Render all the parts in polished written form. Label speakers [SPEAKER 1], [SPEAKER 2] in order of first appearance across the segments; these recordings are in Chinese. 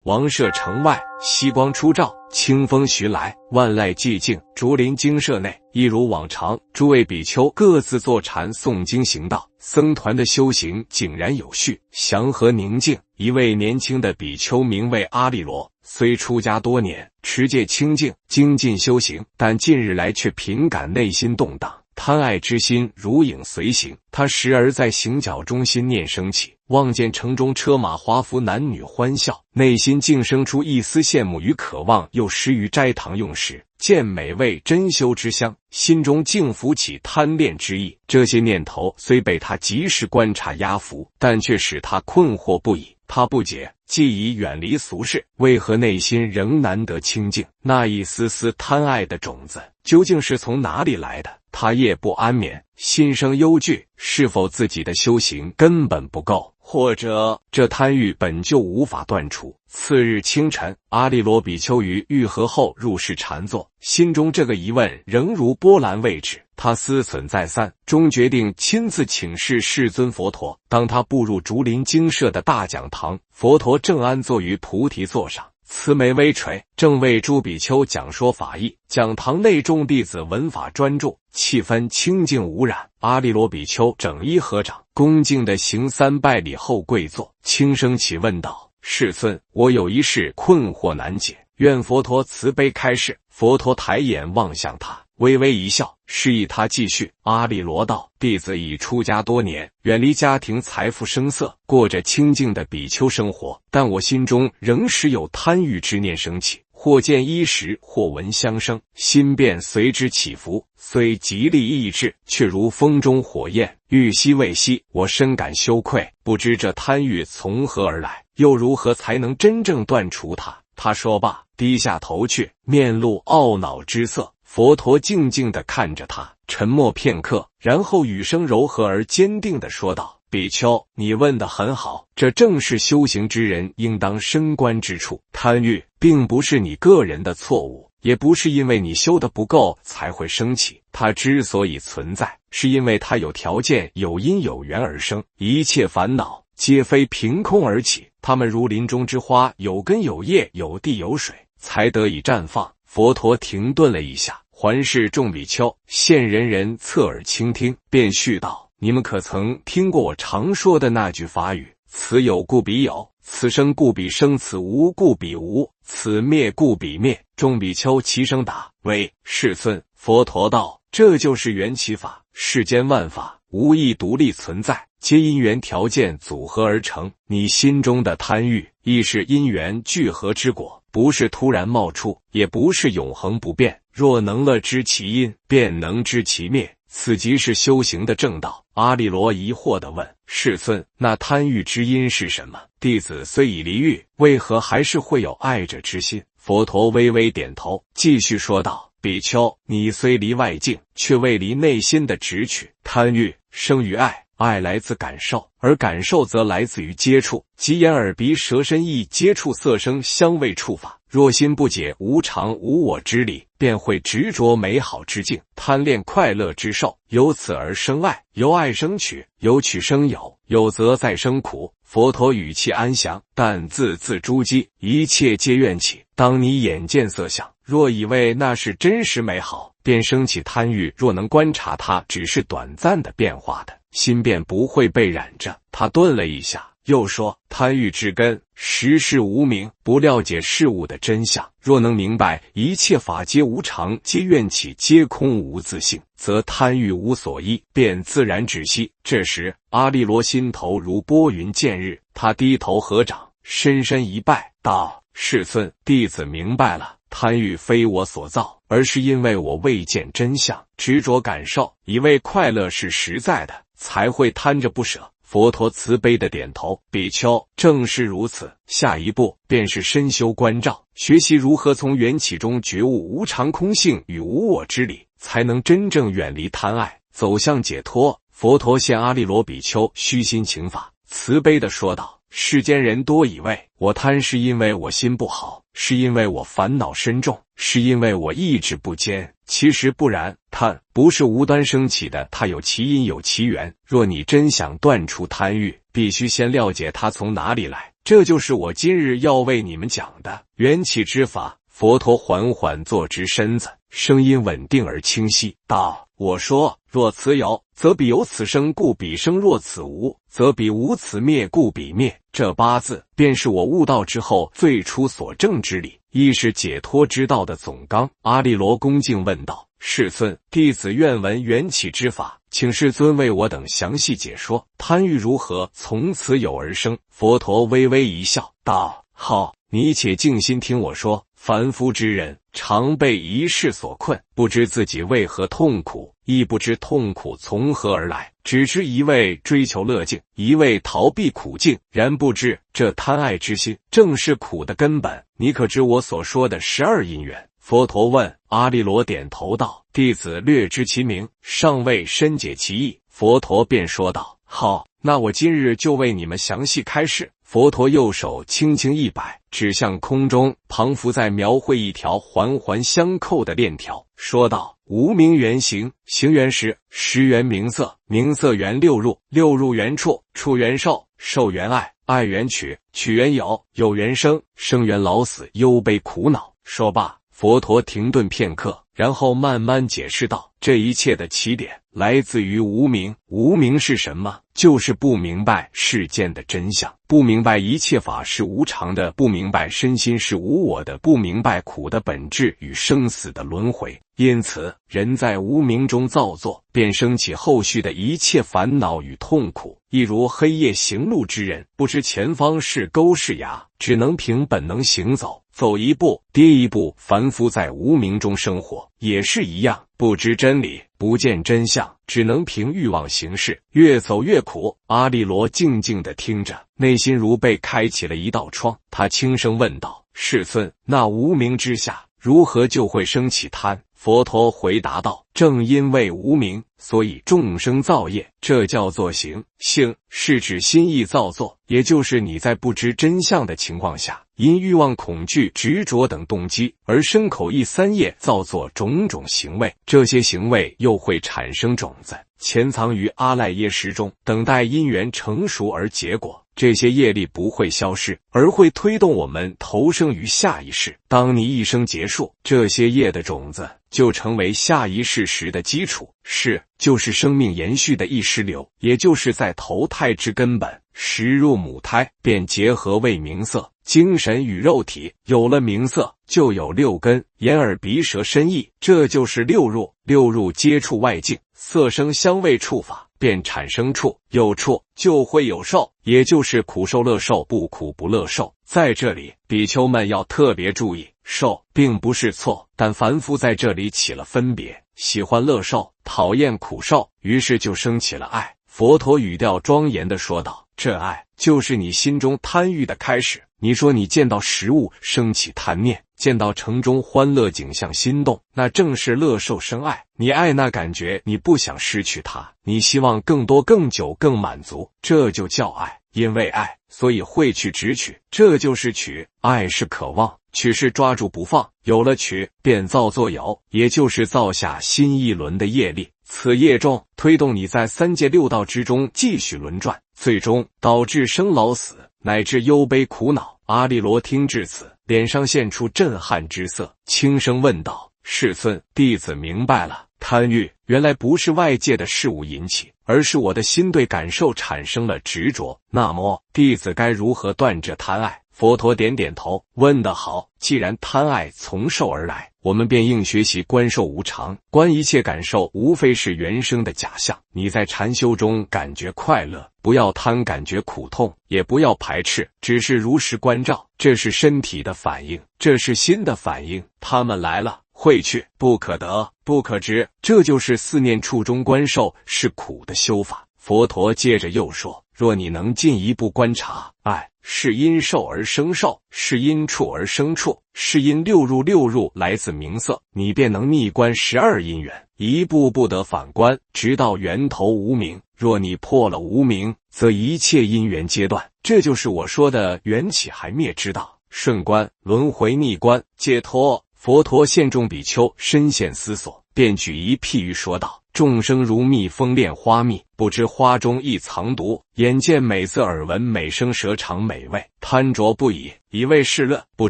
[SPEAKER 1] 王舍城外，夕光初照，清风徐来，万籁寂静。竹林精舍内，一如往常，诸位比丘各自坐禅诵经行道，僧团的修行井然有序，祥和宁静。一位年轻的比丘名为阿利罗，虽出家多年，持戒清净，精进修行，但近日来却频感内心动荡。贪爱之心如影随形，他时而在行脚中心念升起，望见城中车马华服，男女欢笑，内心竟生出一丝羡慕与渴望；又时于斋堂用食，见美味珍馐之香，心中竟浮起贪恋之意。这些念头虽被他及时观察压服，但却使他困惑不已。他不解，既已远离俗世，为何内心仍难得清净？那一丝丝贪爱的种子究竟是从哪里来的？他夜不安眠，心生忧惧，是否自己的修行根本不够，或者这贪欲本就无法断除？次日清晨，阿利罗比丘于浴河后入室禅坐，心中这个疑问仍如波澜未止。他思忖再三，终决定亲自请示世尊佛陀。当他步入竹林精舍的大讲堂，佛陀正安坐于菩提座上，慈眉微垂，正为诸比丘讲说法义。讲堂内众弟子闻法专注，气氛清净无染。阿利罗比丘整衣合掌，恭敬地行3拜礼后跪坐，轻声起问道：世尊，我有一事困惑难解，愿佛陀慈悲开示。佛陀抬眼望向他，微微一笑，示意他继续。阿利罗道：弟子已出家多年，远离家庭财富声色，过着清静的比丘生活，但我心中仍时有贪欲之念升起，或见衣食，或闻香声，心便随之起伏，虽极力抑制，却如风中火焰，欲熄未熄。我深感羞愧，不知这贪欲从何而来，又如何才能真正断除它？他说罢，低下头去，面露懊恼之色。佛陀静静地看着他，沉默片刻，然后语声柔和而坚定地说道：比丘，你问得很好，这正是修行之人应当深观之处。贪欲并不是你个人的错误，也不是因为你修得不够才会升起，它之所以存在，是因为它有条件、有因有缘而生。一切烦恼皆非凭空而起，它们如林中之花，有根有叶，有地有水，才得以绽放。佛陀停顿了一下，环视众比丘，现人人侧耳倾听，便续道：你们可曾听过我常说的那句法语：此有故彼有，此生故彼生，此无故彼无，此灭故彼灭。众比丘齐声答：喂，世尊。佛陀道：这就是缘起法，世间万法无一独立存在，皆因缘条件组合而成。你心中的贪欲，亦是因缘聚合之果，不是突然冒出，也不是永恒不变。若能了知其因，便能知其灭，此即是修行的正道。阿利罗疑惑地问：世尊，那贪欲之因是什么？弟子虽已离欲，为何还是会有爱者之心？佛陀微微点头，继续说道：比丘，你虽离外境，却未离内心的直取。贪欲生于爱，爱来自感受，而感受则来自于接触，即眼耳鼻舌身意接触色声香味触法。若心不解无常无我之理，便会执着美好之境，贪恋快乐之受，由此而生爱，由爱生取，由取生有，有则再生苦。佛陀语气安详，但字字珠玑，一切皆缘起。当你眼见色相，若以为那是真实美好，便升起贪欲；若能观察它只是短暂的变化的，心便不会被染着。他顿了一下，又说：贪欲之根，实是无明，不了解事物的真相。若能明白一切法皆无常，皆缘起，皆空无自性，则贪欲无所依，便自然止息。这时阿利罗心头如拨云见日，他低头合掌，深深一拜，道：世尊，弟子明白了。贪欲非我所造，而是因为我未见真相，执着感受，以为快乐是实在的，才会贪着不舍。佛陀慈悲的点头：比丘，正是如此。下一步便是深修观照，学习如何从缘起中觉悟无常空性与无我之理，才能真正远离贪爱，走向解脱。佛陀见阿利罗比丘虚心请法，慈悲地说道：世间人多以为我贪是因为我心不好，是因为我烦恼深重，是因为我意志不坚。其实不然，贪不是无端升起的，它有其因有其源。若你真想断除贪欲，必须先了解它从哪里来。这就是我今日要为你们讲的缘起之法。佛陀缓缓坐直身子，声音稳定而清晰，道：我说，若此有，则彼有此生，故彼生；若此无，则彼无此灭，故彼灭。这八字便是我悟道之后最初所证之理，亦是解脱之道的总纲。阿利罗恭敬问道：世尊，弟子愿闻缘起之法，请世尊为我等详细解说。贪欲如何从此有而生？佛陀微微一笑，道：好，你且静心听我说。凡夫之人常被一事所困，不知自己为何痛苦，亦不知痛苦从何而来，只知一味追求乐境，一味逃避苦境，然不知这贪爱之心正是苦的根本。你可知我所说的12因缘？佛陀问。阿利罗点头道：弟子略知其名，尚未深解其意。佛陀便说道：好，那我今日就为你们详细开示。佛陀右手轻轻一摆，指向空中，旁浮在描绘一条环环相扣的链条，说道：无名缘行，行缘识，识缘名色，名色缘六入，六入缘触，触缘受，受缘爱，爱缘取，取缘有，有缘生，生缘老死，忧悲苦恼。说罢，佛陀停顿片刻，然后慢慢解释道：这一切的起点来自于无明。无明是什么？就是不明白世间的真相，不明白一切法是无常的，不明白身心是无我的，不明白苦的本质与生死的轮回。因此，人在无明中造作，便生起后续的一切烦恼与痛苦。一如黑夜行路之人，不知前方是沟是崖，只能凭本能行走，走一步跌一步。凡夫在无明中生活也是一样，不知真理，不见真相，只能凭欲望行事，越走越苦。阿利罗静静地听着，内心如被开启了一道窗。他轻声问道：世尊，那无明之下如何就会升起贪？佛陀回答道：正因为无明，所以众生造业，这叫做行。行是指心意造作，也就是你在不知真相的情况下，因欲望、恐惧、执着等动机而身口意三业造作种种行为，这些行为又会产生种子，潜藏于阿赖耶识中，等待因缘成熟而结果。这些业力不会消失，而会推动我们投生于下一世。当你一生结束，这些业的种子就成为下一世时的基础，是就是生命延续的意识流，也就是在投胎之根本。时入母胎，便结合为名色，精神与肉体，有了名色，就有六根：眼耳鼻舌身意，这就是六入。六入接触外境，色声香味触法，便产生触，有触就会有受，也就是苦受乐受，不苦不乐受。在这里，比丘们要特别注意，受并不是错，但凡夫在这里起了分别，喜欢乐受，讨厌苦受，于是就生起了爱。佛陀语调庄严地说道：这爱就是你心中贪欲的开始。你说你见到食物升起贪念，见到城中欢乐景象心动，那正是乐受生爱。你爱那感觉，你不想失去它，你希望更多更久更满足，这就叫爱。因为爱，所以会去执取，这就是取。爱是渴望，取是抓住不放，有了取便造作有，也就是造下新一轮的业力。此业重，推动你在三界六道之中继续轮转，最终导致生老死，乃至忧悲苦恼。阿利罗听至此，脸上现出震撼之色，轻声问道：世尊，弟子明白了。贪欲原来不是外界的事物引起，而是我的心对感受产生了执着。那么弟子该如何断这贪爱？佛陀点点头，问得好。既然贪爱从受而来，我们便应学习观受无常。观一切感受无非是原生的假象。你在禅修中感觉快乐，不要贪感觉苦痛，也不要排斥，只是如实关照。这是身体的反应，这是心的反应，他们来了会去，不可得不可执，这就是四念处中观受，是苦的修法。佛陀接着又说：若你能进一步观察，爱是因受而生受，是因触而生触，是因六入来自名色，你便能逆观12因缘，一步步地反观，直到源头无明。若你破了无明，则一切因缘皆断。这就是我说的缘起还灭之道。顺观、轮回、逆观、解脱。佛陀现众比丘深陷思索，便举一譬喻说道：众生如蜜蜂恋花蜜，不知花中亦藏毒。眼见美色，耳闻美声，舌尝美味，贪着不已，以为是乐，不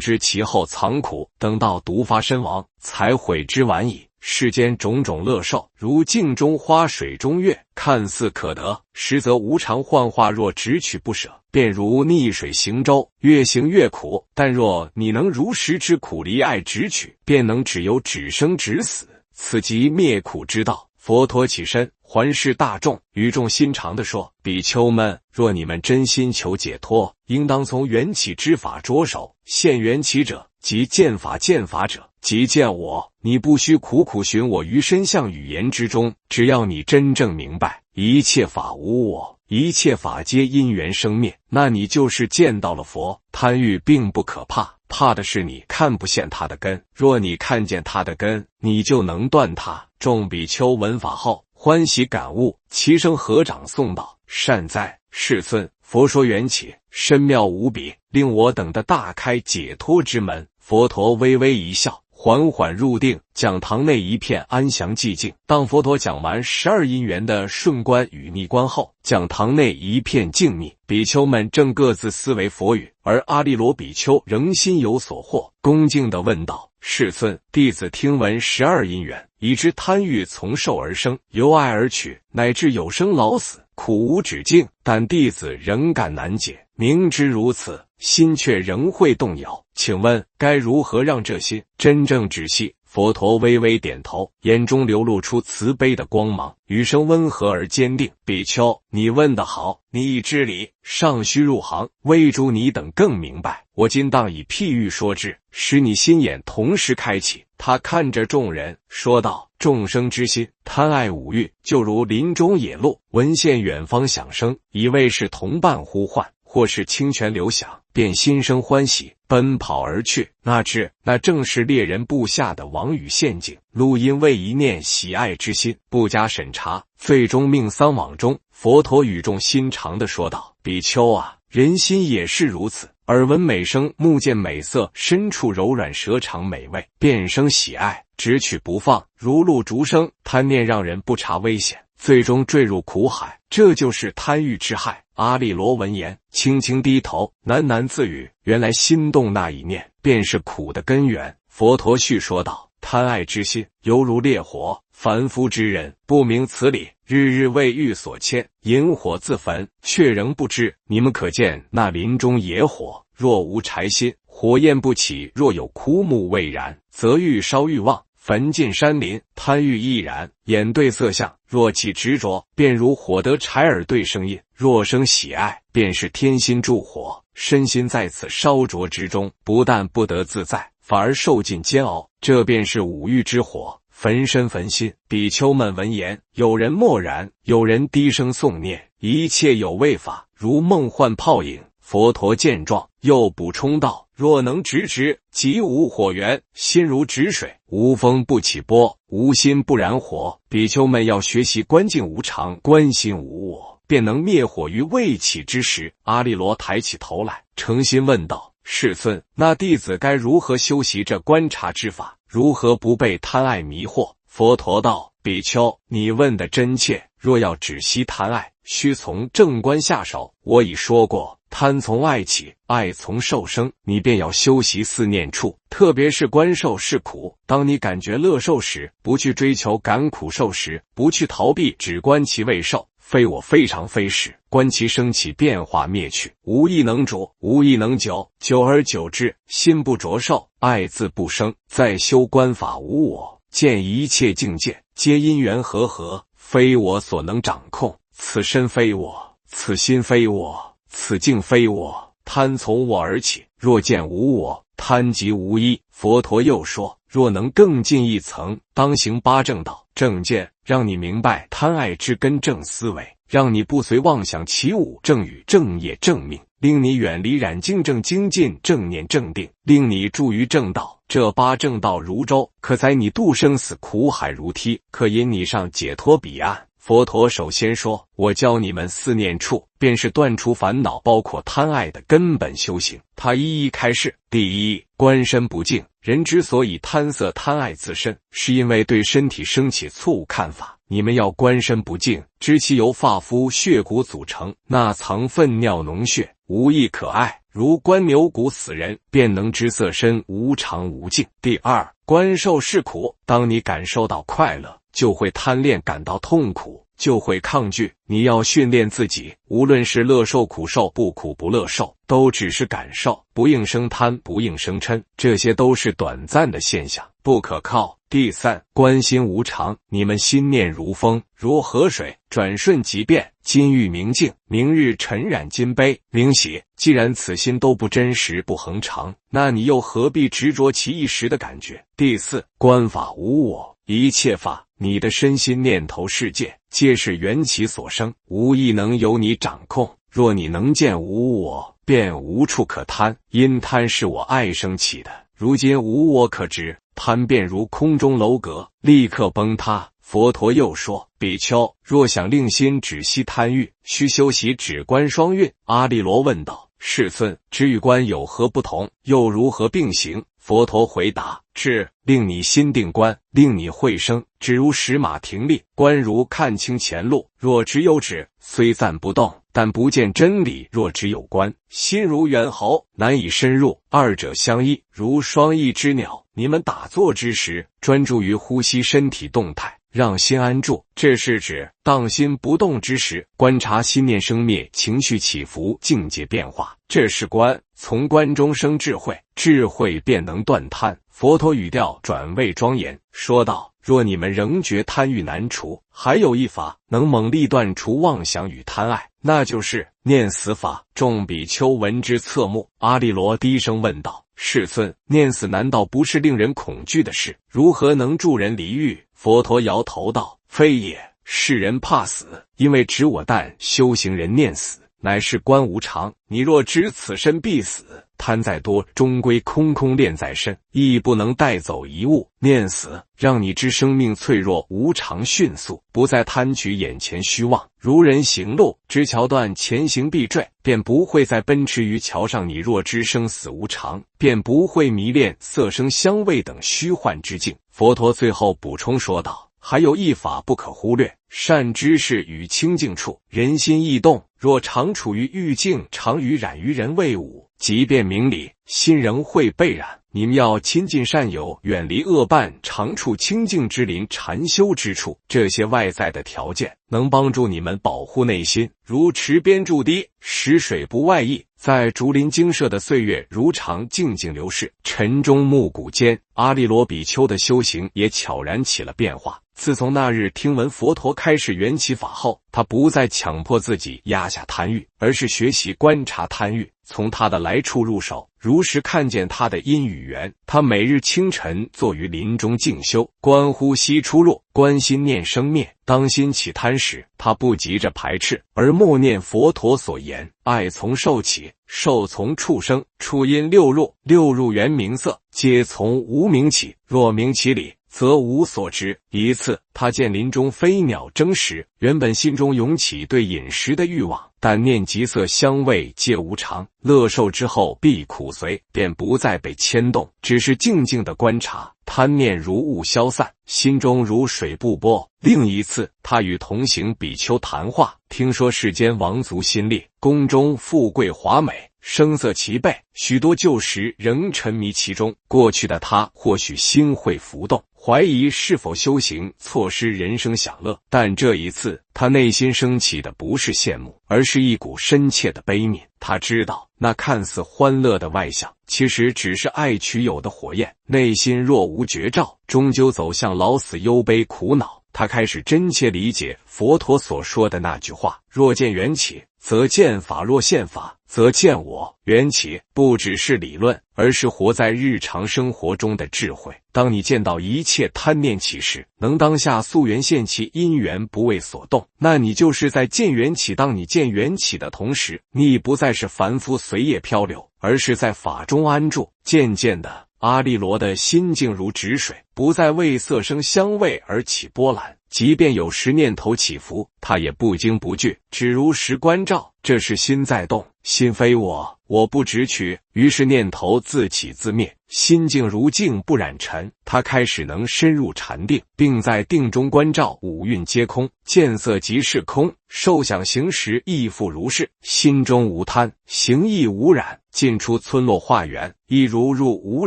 [SPEAKER 1] 知其后藏苦。等到毒发身亡，才悔之晚矣。世间种种乐受，如镜中花，水中月，看似可得，实则无常幻化。若只取不舍，便如逆水行舟，越行越苦。但若你能如实知苦，离爱直取，便能只由只生只死，此即灭苦之道。佛陀起身环视大众，语重心长地说：比丘们，若你们真心求解脱，应当从缘起之法着手。现缘起者，即见法；见法者，即见我。你不须苦苦寻我于身相语言之中，只要你真正明白一切法无我，一切法皆因缘生灭，那你就是见到了佛。贪欲并不可怕，怕的是你看不见它的根。若你看见它的根，你就能断它。众比丘闻法后欢喜感悟，齐声合掌颂道：善哉，世尊！佛说缘起，深妙无比，令我等的大开解脱之门。佛陀微微一笑，缓缓入定，讲堂内一片安详寂静。当佛陀讲完12因缘的顺观与逆观后，讲堂内一片静谧，比丘们正各自思维佛语，而阿利罗比丘仍心有所获，恭敬地问道：世尊，弟子听闻12因缘，已知贪欲从受而生，由爱而取，乃至有生老死，苦无止境，但弟子仍感难解。明知如此，心却仍会动摇，请问该如何让这心真正止息？佛陀微微点头，眼中流露出慈悲的光芒，语声温和而坚定：比丘，你问得好，你已知理，尚需入行，为助你等更明白。我今当以譬喻说之，使你心眼同时开启。他看着众人说道：众生之心贪爱五欲，就如林中野鹿，闻见远方响声，以为是同伴呼唤，或是清泉流响，便心生欢喜，奔跑而去。那正是猎人布下的网与陷阱。鹿因为一念喜爱之心，不加审查，最终命丧网中。佛陀语重心长地说道：比丘啊，人心也是如此。耳闻美声，目见美色，身处柔软，舌尝美味，便生喜爱，只取不放，如鹿逐生。贪念让人不察危险，最终坠入苦海，这就是贪欲之害。阿利罗闻言，轻轻低头，喃喃自语：原来心动那一念，便是苦的根源。佛陀续说道：贪爱之心，犹如烈火，凡夫之人不明此理，日日为欲所牵，引火自焚，却仍不知。你们可见那林中野火，若无柴心，火焰不起；若有枯木未燃，则欲烧欲旺，焚尽山林。贪欲亦然，眼对色相，若起执着，便如火得柴；耳对声音，若生喜爱，便是天心助火。身心在此烧灼之中，不但不得自在，反而受尽煎熬。这便是五欲之火，焚身焚心。比丘们闻言，有人默然，有人低声诵念：一切有为法，如梦幻泡影。佛陀见状，又补充道：若能直直，即无火源；心如止水，无风不起波，无心不燃火。比丘们要学习观境无常，观心无我，便能灭火于未起之时。阿利罗抬起头来，诚心问道：世尊，那弟子该如何修习这观察之法？如何不被贪爱迷惑？佛陀道：比丘，你问的真切。若要止息贪爱，须从正观下手。我已说过，贪从爱起，爱从受生，你便要修习四念处，特别是观受是苦。当你感觉乐受时，不去追求感苦受时，不去逃避，只观其未受，非我非常非是，观其升起变化灭去，无亦能主，无亦能久，久而久之，心不着受，爱自不生。再修观法无我，见一切境界皆因缘和合，非我所能掌控。此身非我，此心非我，此境非我。贪从我而起，若见无我，贪即无一。佛陀又说，若能更进一层，当行八正道。正见让你明白贪爱之根正思维，让你不随妄想起舞，正语正业正命，令你远离染净正精进正念正定，令你住于正道。这八正道如舟，可载你渡生死苦海如梯，可引你上解脱彼岸。佛陀首先说，我教你们四念处，便是断除烦恼，包括贪爱的根本修行。他一一开示。第一，观身不净。人之所以贪色贪爱自身，是因为对身体升起错误看法。你们要观身不净，知其由发肤血骨组成，那藏粪尿脓血，无一可爱。如观牛骨死人，便能知色身无常无净。第二，观受是苦。当你感受到快乐，就会贪恋；感到痛苦，就会抗拒。你要训练自己，无论是乐受苦受，不苦不乐受，都只是感受，不应生贪，不应生嗔，这些都是短暂的现象，不可靠。第三，观心无常。你们心念如风，如河水，转瞬即变。今欲明净，明日沉染金杯，明喜。既然此心都不真实不恒常，那你又何必执着其一时的感觉？第四，观法无我。一切法，你的身心念头世界，皆是缘起所生，无一能由你掌控。若你能见无我，便无处可贪，因贪是我爱生起的。如今无我可知，贪便如空中楼阁，立刻崩塌。佛陀又说，比丘，若想令心止息贪欲，须修习止观双运。阿利罗问道，世尊，止与观有何不同？又如何并行？佛陀回答，止，令你心定观，令你慧生。止如使马停立，观如看清前路。若只有止，虽暂不动，但不见真理。若只有观，心如猿猴，难以深入。二者相依，如双翼之鸟。你们打坐之时，专注于呼吸身体动态，让心安住，这是指当心不动之时，观察心念生灭、情绪起伏、境界变化，这是观。从观中生智慧，智慧便能断贪。佛陀语调转为庄严，说道，若你们仍觉贪欲难除，还有一法能猛力断除妄想与贪爱，那就是念死法。众比丘闻之侧目。阿利罗低声问道，世尊，念死难道不是令人恐惧的事？如何能助人离欲？佛陀摇头道，非也。世人怕死，因为知我但修行人念死，乃是观无常。你若知此身必死，贪再多，终归空空恋在身，亦不能带走一物。念死，让你知生命脆弱无常迅速，不再贪取眼前虚妄。如人行路，知桥断前行必坠，便不会再奔驰于桥上。你若知生死无常，便不会迷恋色声香味等虚幻之境。佛陀最后补充说道，还有一法不可忽略，善知识与清净处。人心易动，若常处于欲境，常与染于人为伍，即便明理，心仍会被染。你们要亲近善友，远离恶伴，常处清净之林，禅修之处。这些外在的条件能帮助你们保护内心，如池边筑堤，使水不外溢。在竹林精舍的岁月如常静静流逝，晨钟暮鼓间，阿利罗比丘的修行也悄然起了变化。自从那日听闻佛陀开示缘起法后，他不再强迫自己压下贪欲，而是学习观察贪欲，从它的来处入手，如实看见它的因与缘。他每日清晨坐于林中静修，观呼吸出入，观心念生灭。当心起贪时，他不急着排斥，而默念佛陀所言，爱从受起，受从处生，处因六入，六入缘名色，皆从无明起。若明其理，则无所知。一次，他见林中飞鸟争食，原本心中涌起对饮食的欲望，但念及色香味皆无常，乐受之后必苦随，便不再被牵动，只是静静的观察。贪念如雾消散，心中如水不波。另一次，他与同行比丘谈话，听说世间王族新立，宫中富贵华美，声色齐备，许多旧时仍沉迷其中。过去的他或许心会浮动，怀疑是否修行，错失人生享乐。但这一次，他内心升起的不是羡慕，而是一股深切的悲悯。他知道，那看似欢乐的外象，其实只是爱取有的火焰。内心若无绝照，终究走向老死忧悲苦恼。他开始真切理解佛陀所说的那句话：若见缘起，则见法；若现法，则见我。缘起不只是理论，而是活在日常生活中的智慧。当你见到一切贪念起时，能当下溯源现其因缘，不为所动，那你就是在见缘起。当你见缘起的同时，你已不再是凡夫随业漂流，而是在法中安住。渐渐的，阿利罗的心静如止水，不再为色声香味而起波澜。即便有时念头起伏，他也不惊不惧，只如实关照，这是心在动，心非我，我不直取。于是念头自起自灭，心静如镜不染尘。他开始能深入禅定，并在定中关照五蕴皆空，见色即是空，受想行识亦复如是，心中无贪，行亦无染，进出村落化缘，亦如入无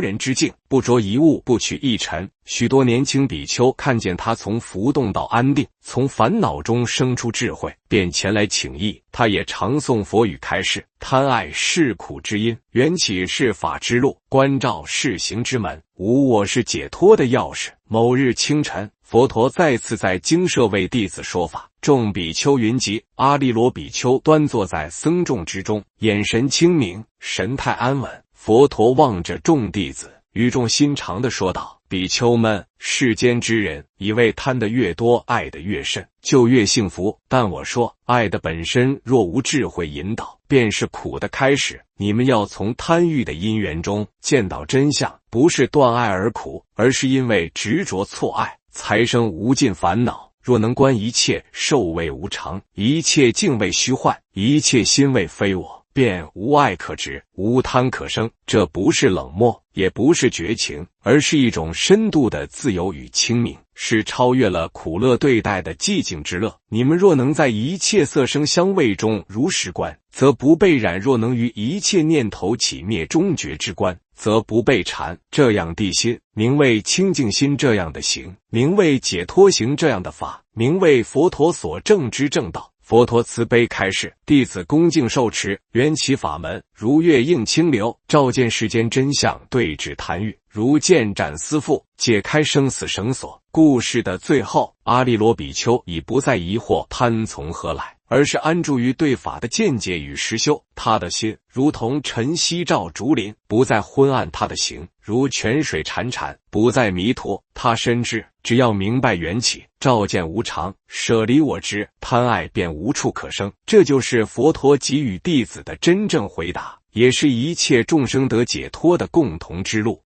[SPEAKER 1] 人之境，不着一物，不取一尘。许多年轻比丘看见他从浮动到安定，从烦恼中生出智慧，便前来请益。他也常诵佛语开示：贪爱是苦之因，缘起是法之路，关照是行之门，无我是解脱的钥匙。某日清晨，佛陀再次在精舍为弟子说法，众比丘云集。阿利罗比丘端坐在僧众之中，眼神清明，神态安稳。佛陀望着众弟子，语重心长地说道：比丘们，世间之人以为贪得越多，爱得越甚，就越幸福。但我说，爱的本身若无智慧引导，便是苦的开始。你们要从贪欲的因缘中见到真相，不是断爱而苦，而是因为执着错爱，才生无尽烦恼。若能观一切受为无常，一切境为虚幻，一切心为非我，便无爱可执，无贪可生。这不是冷漠，也不是绝情，而是一种深度的自由与清明，是超越了苦乐对待的寂静之乐。你们若能在一切色声香味中如实观，则不被染；若能于一切念头起灭中觉之观，则不被缠。这样地心，名为清净心；这样的行，名为解脱行；这样的法，名为佛陀所证之正道。佛陀慈悲开示，弟子恭敬受持，缘起法门如月映清流，照见世间真相，对治贪欲，如剑斩丝缚，解开生死绳索。故事的最后，阿利罗比丘已不再疑惑贪从何来，而是安住于对法的见解与实修。他的心如同晨曦照竹林，不再昏暗；他的行如泉水潺潺，不再迷途。他深知，只要明白缘起，照见无常，舍离我执，贪爱便无处可生。这就是佛陀给予弟子的真正回答，也是一切众生得解脱的共同之路。